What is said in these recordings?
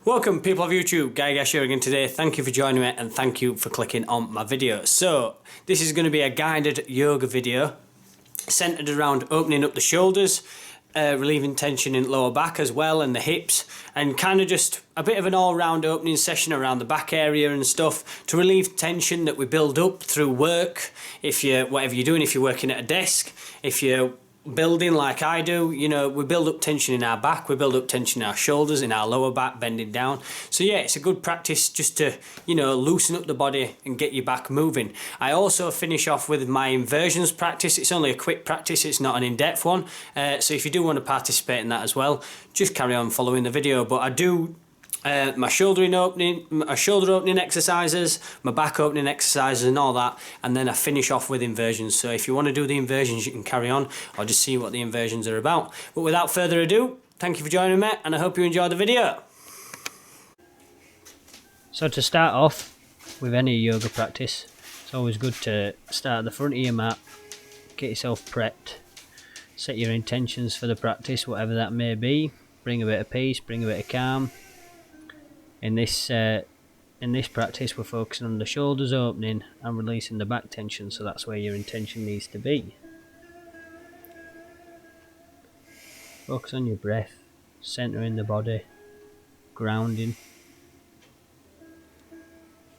Welcome people of YouTube, Guy Gash here again today. Thank you for joining me and thank you for clicking on my video. So this is going to be a guided yoga video centered around opening up the shoulders, relieving tension in lower back as well and the hips, and kind of just a bit of an all-round opening session around the back area and stuff to relieve tension that we build up through work. If you're whatever you're doing, if you're working at a desk, if you're building like I do, you know, we build up tension in our back, we build up tension in our shoulders, in our lower back, bending down. So yeah, it's a good practice just to, you know, loosen up the body and get your back moving. I also finish off with my inversions practice. It's only a quick practice, it's not an in-depth one. So if you do want to participate in that as well, just carry on following the video. But I do my shoulder opening exercises, my back opening exercises and all that, and then I finish off with inversions. So if you want to do the inversions, you can carry on or just see what the inversions are about. But without further ado, thank you for joining me and I hope you enjoyed the video. So to start off with any yoga practice, it's always good to start at the front of your mat, get yourself prepped, set your intentions for the practice, whatever that may be. Bring a bit of peace, bring a bit of calm. In this practice we're focusing on the shoulders opening and releasing the back tension, so that's where your intention needs to be. Focus on your breath, centering the body, grounding,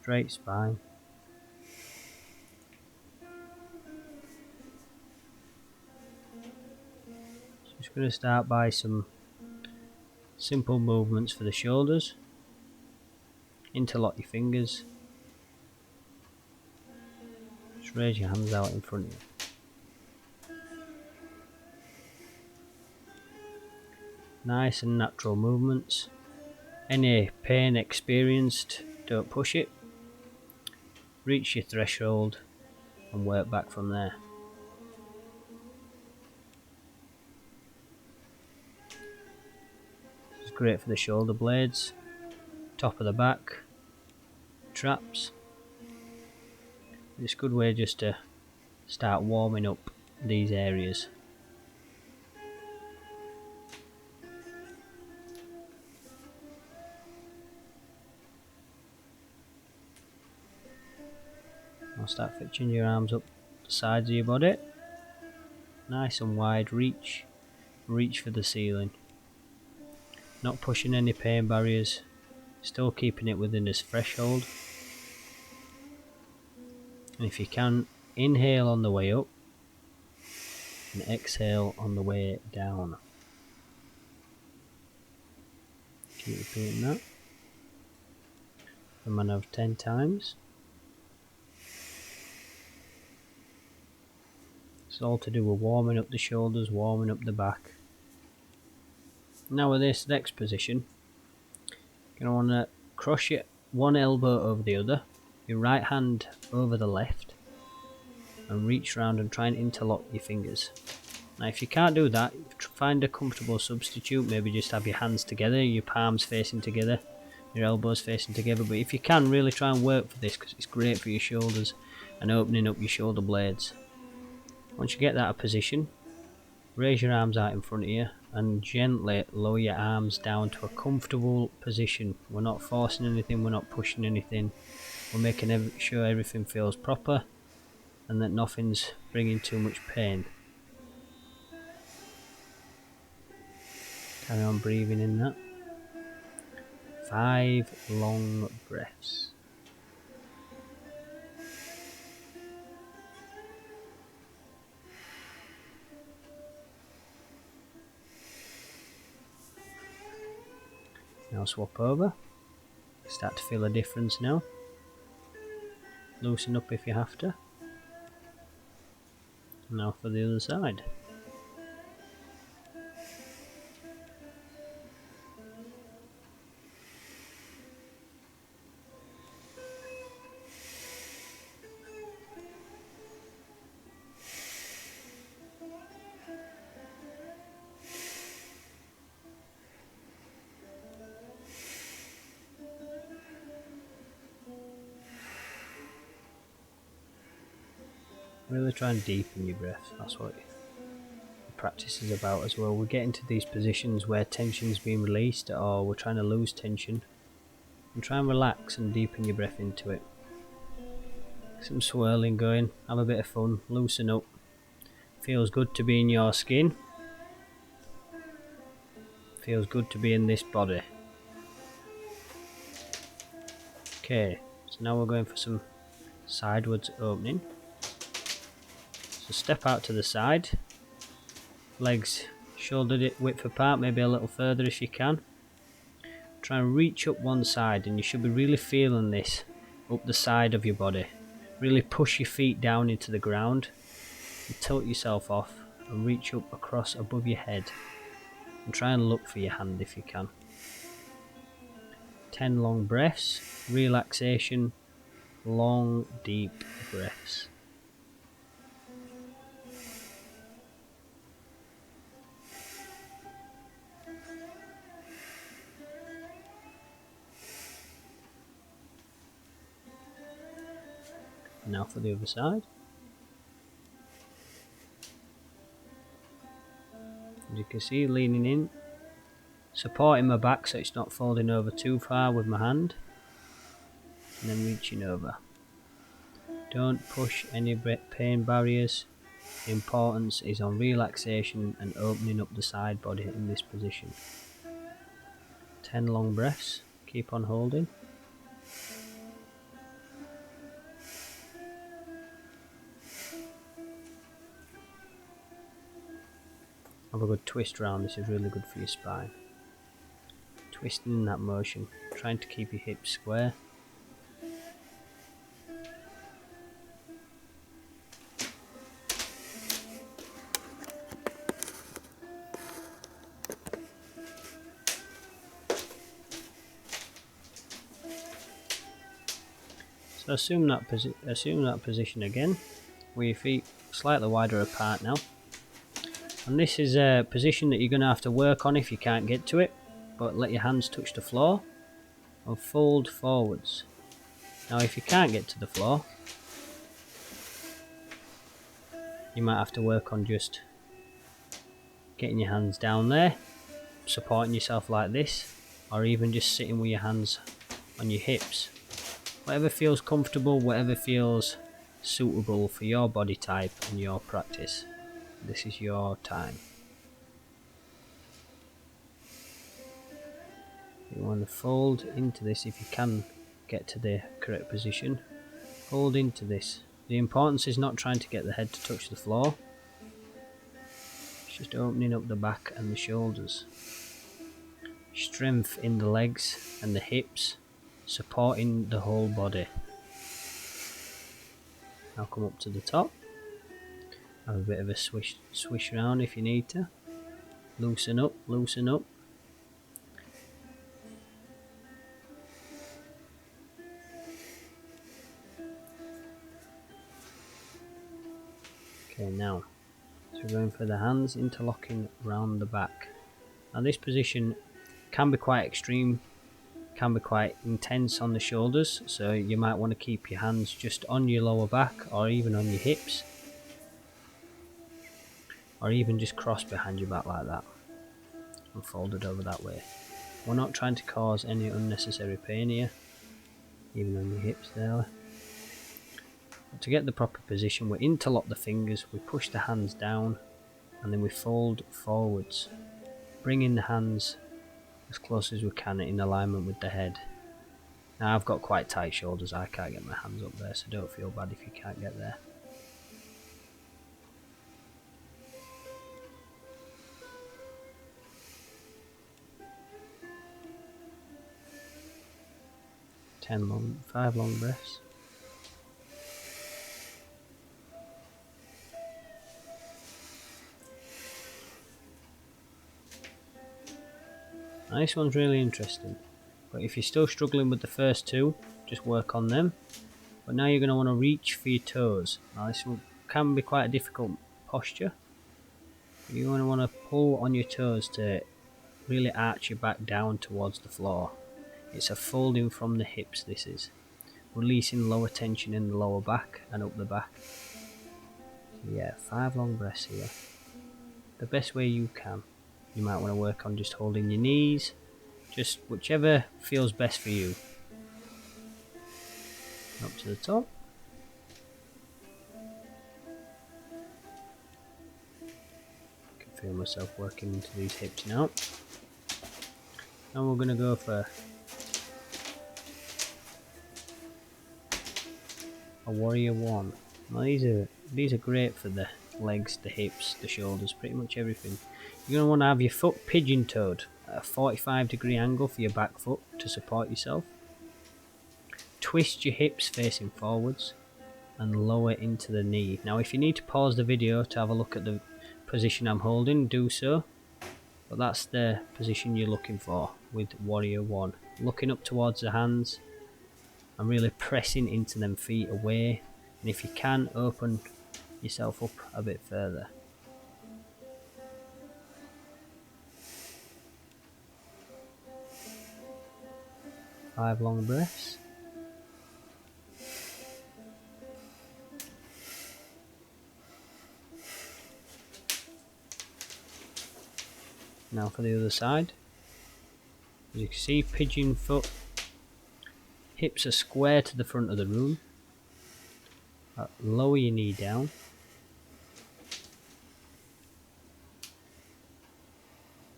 straight spine. So just going to start by some simple movements for the shoulders. Interlock your fingers. Just raise your hands out in front of you. Nice and natural movements. Any pain experienced, don't push it. Reach your threshold and work back from there. It's great for the shoulder blades, top of the back, traps. It's a good way just to start warming up these areas. Now start fetching your arms up the sides of your body, nice and wide. Reach for the ceiling, not pushing any pain barriers, still keeping it within this threshold. And if you can, inhale on the way up and exhale on the way down. Keep repeating that a man of 10 times. It's all to do with warming up the shoulders, warming up the back. Now with this next position, you're going to want to cross your one elbow over the other, your right hand over the left, and reach around and try and interlock your fingers. Now if you can't do that, find a comfortable substitute. Maybe just have your hands together, your palms facing together, your elbows facing together. But if you can, really try and work for this, because it's great for your shoulders and opening up your shoulder blades. Once you get that position, raise your arms out in front of you and gently lower your arms down to a comfortable position. We're not forcing anything, we're not pushing anything. We're making sure everything feels proper and that nothing's bringing too much pain. Carry on breathing in that. 5 long breaths. Now swap over. Start to feel a difference now. Loosen up if you have to. Now for the other side. Really try and deepen your breath. That's what the practice is about as well. We get into these positions where tension's being released or we're trying to lose tension. And try and relax and deepen your breath into it. Some swirling going, have a bit of fun, loosen up. Feels good to be in your skin. Feels good to be in this body. Okay, so now we're going for some sidewards opening. So step out to the side. Legs shoulder width apart, maybe a little further if you can. Try and reach up one side, and you should be really feeling this up the side of your body. Really push your feet down into the ground and tilt yourself off and reach up across above your head and try and look for your hand if you can. 10 long breaths, relaxation, long deep breaths. Now for the other side. As you can see, leaning in, supporting my back so it's not folding over too far with my hand, and then reaching over. Don't push any pain barriers. The importance is on relaxation and opening up the side body in this position. 10 long breaths, keep on holding. Have a good twist round, this is really good for your spine. Twisting in that motion, trying to keep your hips square. So assume that position again, with your feet slightly wider apart now. And this is a position that you're going to have to work on if you can't get to it, but let your hands touch the floor and fold forwards. Now if you can't get to the floor, you might have to work on just getting your hands down there, supporting yourself like this, or even just sitting with your hands on your hips. Whatever feels comfortable, whatever feels suitable for your body type and your practice. This is your time. You want to fold into this if you can get to the correct position. Fold into this. The importance is not trying to get the head to touch the floor. It's just opening up the back and the shoulders. Strength in the legs and the hips, supporting the whole body. Now come up to the top. Have a bit of a swish around if you need to. Loosen up, loosen up. Okay, now, so we're going for the hands interlocking round the back. Now this position can be quite extreme, can be quite intense on the shoulders, so you might want to keep your hands just on your lower back or even on your hips, or even just crossed behind your back like that and folded over that way. We're not trying to cause any unnecessary pain here, even on your hips there. But to get the proper position, we interlock the fingers, we push the hands down, and then we fold forwards, bringing the hands as close as we can in alignment with the head. Now I've got quite tight shoulders, I can't get my hands up there, so don't feel bad if you can't get there. Five long breaths. Now this one's really interesting, but if you're still struggling with the first two, just work on them. But now you're going to want to reach for your toes. Now this one can be quite a difficult posture. You want to pull on your toes to really arch your back down towards the floor. It's a folding from the hips, this is. Releasing lower tension in the lower back and up the back. So yeah, 5 long breaths here. The best way you can. You might want to work on just holding your knees, just whichever feels best for you. up to the top. I can feel myself working into these hips now. Now we're going to go for a warrior one. Now these are great for the legs, the hips, the shoulders, pretty much everything. You're going to want to have your foot pigeon-toed at a 45-degree angle for your back foot to support yourself. Twist your hips facing forwards and lower into the knee. Now if you need to pause the video to have a look at the position I'm holding, do so. But that's the position you're looking for with warrior one. Looking up towards the hands and really pressing into them feet away, and if you can, open yourself up a bit further. Five long breaths. Now for the other side. As you can see, pigeon foot. Hips are square to the front of the room. Lower your knee down.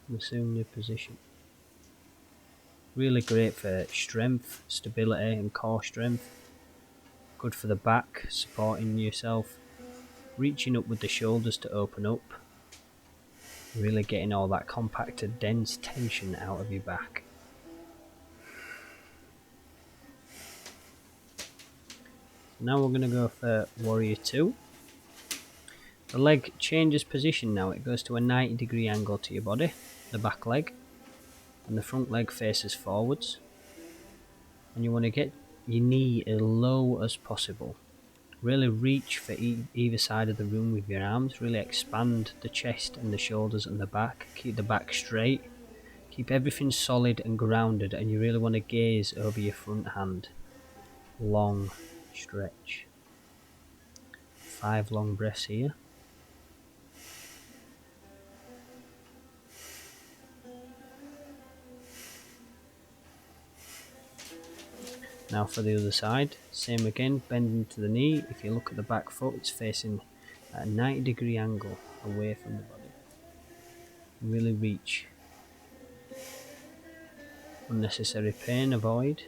And assume your position. Really great for strength, stability and core strength. Good for the back, supporting yourself. Reaching up with the shoulders to open up. Really getting all that compacted, dense tension out of your back. Now we're going to go for warrior 2. The leg changes position now. It goes to a 90-degree angle to your body, the back leg, and the front leg faces forwards. And you want to get your knee as low as possible. Really reach for either side of the room with your arms. Really expand the chest and the shoulders and the back. Keep the back straight. Keep everything solid and grounded, and you really want to gaze over your front hand. Long stretch. 5 long breaths here. Now for the other side, same again, bending to the knee. If you look at the back foot, it's facing at a 90-degree angle away from the body. Really reach. Unnecessary pain, avoid.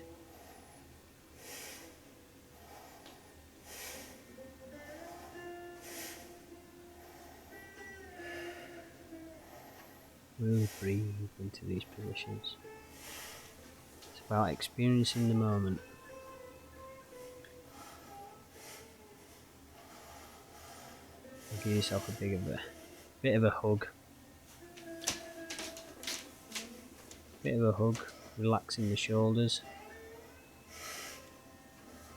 Really breathe into these positions. It's about experiencing the moment. Give yourself a bit of a hug. Bit of a hug, relaxing the shoulders.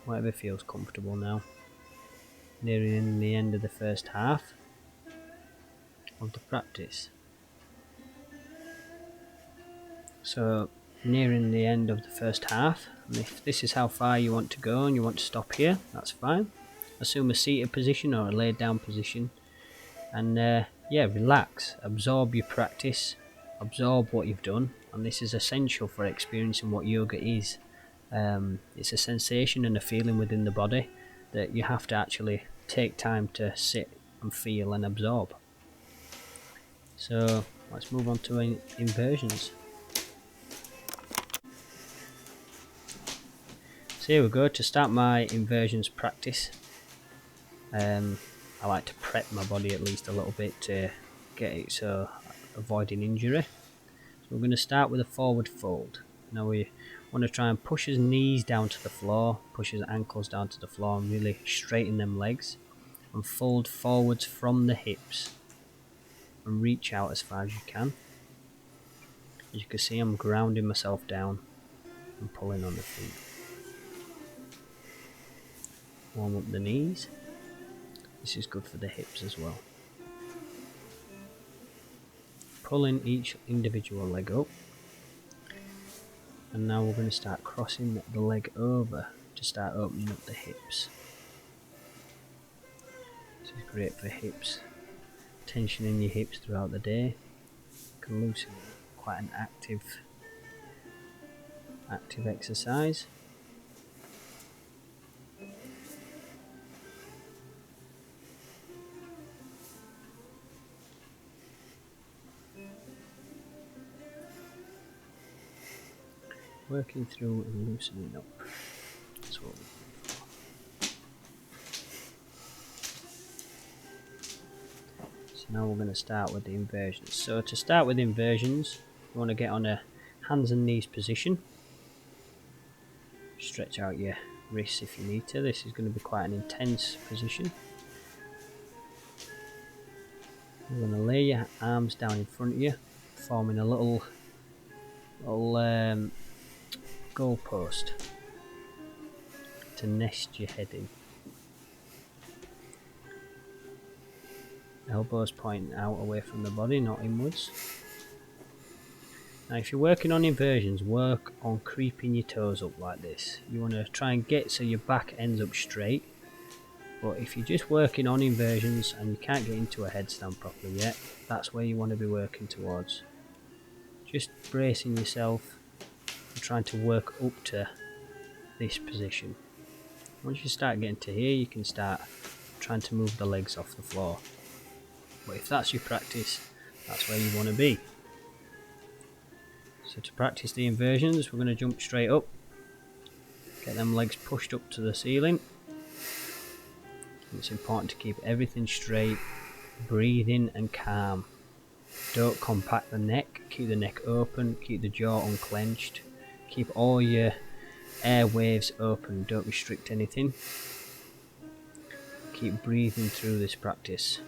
Whatever feels comfortable now. Nearing the end of the first half of the practice. So nearing the end of the first half, and if this is how far you want to go and you want to stop here, that's fine. Assume a seated position or a laid down position, and yeah, relax, absorb your practice, absorb what you've done, and this is essential for experiencing what yoga is. It's a sensation and a feeling within the body that you have to actually take time to sit and feel and absorb. So let's move on to inversions. So here we go. To start my inversions practice, I like to prep my body at least a little bit to get it so avoiding injury. So we're going to start with a forward fold. Now we want to try and push his knees down to the floor, push his ankles down to the floor, and really straighten them legs, and fold forwards from the hips and reach out as far as you can. As you can see, I'm grounding myself down and pulling on the feet. Warm up the knees. This is good for the hips as well. Pulling each individual leg up. And now we're going to start crossing the leg over to start opening up the hips. This is great for hips. Tension in your hips throughout the day can loosen it. Quite an active exercise. working through and loosening up. That's what we're looking for. So now we're going to start with the inversions. So to start with inversions, you want to get on a hands and knees position. Stretch out your wrists if you need to. This is going to be quite an intense position. You're going to lay your arms down in front of you, forming a little goal post to nest your head in. Elbows pointing out away from the body, not inwards. Now if you're working on inversions, work on creeping your toes up like this. You want to try and get so your back ends up straight. But if you're just working on inversions and you can't get into a headstand properly yet, that's where you want to be working towards. Just bracing yourself and trying to work up to this position. Once you start getting to here, you can start trying to move the legs off the floor. But if that's your practice, that's where you want to be. So to practice the inversions, we're going to jump straight up, get them legs pushed up to the ceiling. It's important to keep everything straight, breathing and calm. Don't compact the neck, keep the neck open, keep the jaw unclenched, keep all your air waves open, don't restrict anything. Keep breathing through this practice.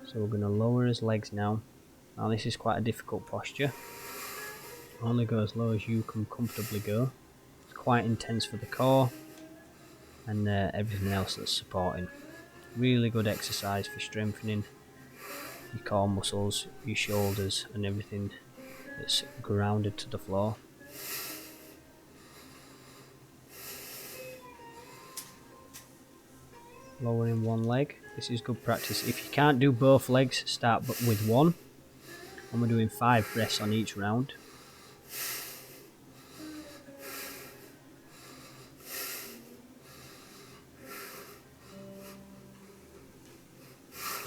So we're going to lower his legs now. Now this is quite a difficult posture. Only go as low as you can comfortably go. It's quite intense for the core and everything else that's supporting. Really good exercise for strengthening your core muscles, your shoulders and everything that's grounded to the floor. Lowering one leg. This is good practice. If you can't do both legs, start with one. And we're doing 5 breaths on each round.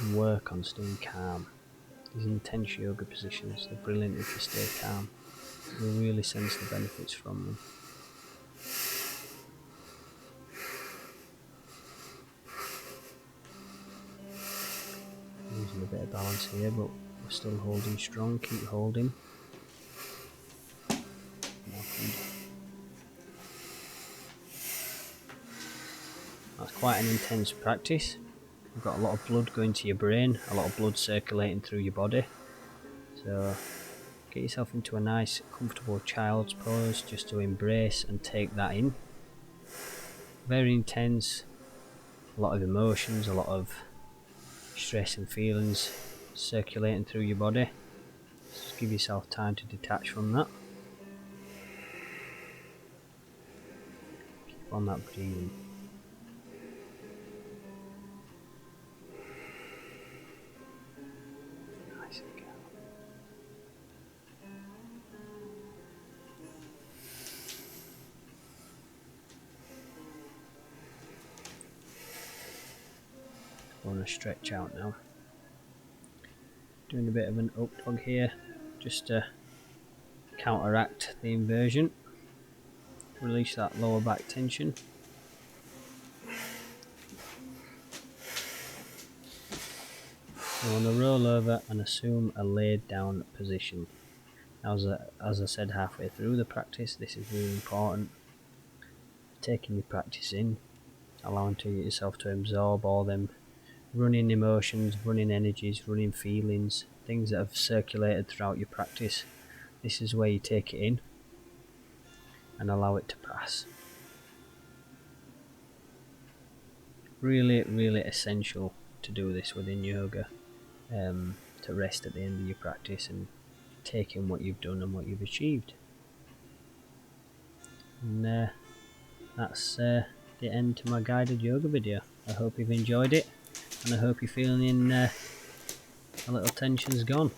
And work on staying calm. These intense yoga positions, they're brilliant if you stay calm. You'll really sense the benefits from them. Losing a bit of balance here, but we're still holding strong. Keep holding. That's quite an intense practice. You've got a lot of blood going to your brain, a lot of blood circulating through your body. So get yourself into a nice, comfortable child's pose just to embrace and take that in. Very intense, a lot of emotions, a lot of stress and feelings circulating through your body. Just give yourself time to detach from that. Keep on that breathing. Nice and calm. I want to stretch out now. Doing a bit of an up dog here, just to counteract the inversion. Release that lower back tension. You want to roll over and assume a laid down position. As I said halfway through the practice, this is really important. Taking your practice in, allowing yourself to absorb all them running emotions, running energies, running feelings, things that have circulated throughout your practice. This is where you take it in and allow it to pass. Really, really essential to do this within yoga, to rest at the end of your practice and take in what you've done and what you've achieved. And that's the end to my guided yoga video. I hope you've enjoyed it, and I hope you're feeling a little tension's gone.